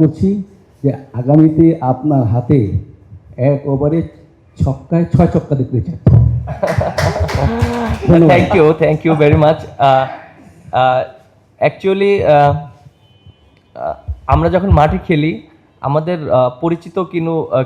করছি যে আগামীতে আপনার হাতে এক ওভারে ছক্কায় 6 ছক্কা দেখতে চাই। Thank you very much. Actually আমরা যখন মাঠে খেলি আমাদের পরিচিত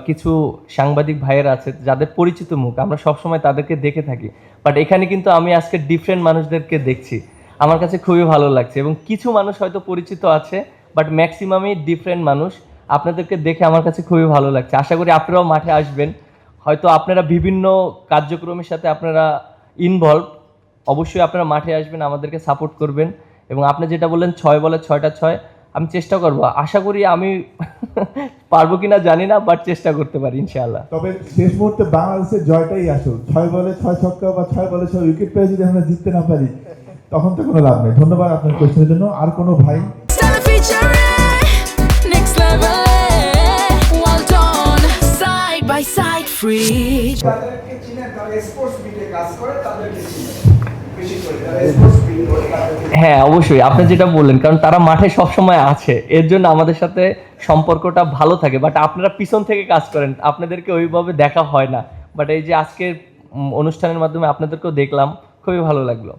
কিছু সাংবাদিক ভাইয়েরা আছে যাদের পরিচিত মুখ, আমরা সবসময় তাদেরকে দেখে থাকি। বাট এখানে কিন্তু আমি আজকে ডিফারেন্ট মানুষদেরকে দেখছি, আমার কাছে খুবই ভালো লাগছে। এবং কিছু মানুষ হয়তো পরিচিত আছে, বাট ম্যাক্সিমামই ডিফারেন্ট মানুষ। আপনাদেরকে দেখে আমার কাছে খুবই ভালো লাগছে। আশা করি আপনারাও মাঠে আসবেন, হয়তো আপনারা বিভিন্ন কার্যক্রমের সাথে আপনারা ইনভলভ। অবশ্যই আপনারা মাঠে আসবেন, আমাদেরকে সাপোর্ট করবেন। এবং আপনি যেটা বললেন 6 বলে 6টা 6, আমি চেষ্টা করব। আশা করি আমি পারবো কিনা জানি না, বাট চেষ্টা করতে পারি ইনশাআল্লাহ। তবে শেষ মুহূর্তে বাংলাদেশের জয়টাই আসল। 6 বলে 6 ছক্কা বা 6 বলে 6 উইকেট পেয়ে যদি আমরা জিততে না পারি তখন তো কোনো লাভ নেই। ধন্যবাদ আপনার কোশ্চেনের জন্য। আর কোনো ভাই? হ্যাঁ অবশ্যই, আপনি যেটা বললেন, কারণ তারা মাঠে সবসময় আছে, এর জন্য আমাদের সাথে সম্পর্কটা ভালো থাকে। বাট আপনারা পিছন থেকে কাজ করেন, আপনাদেরকে ওইভাবে দেখা হয় না। বাট এই যে আজকের অনুষ্ঠানের মাধ্যমে আপনাদেরকেও দেখলাম, খুবই ভালো লাগলো।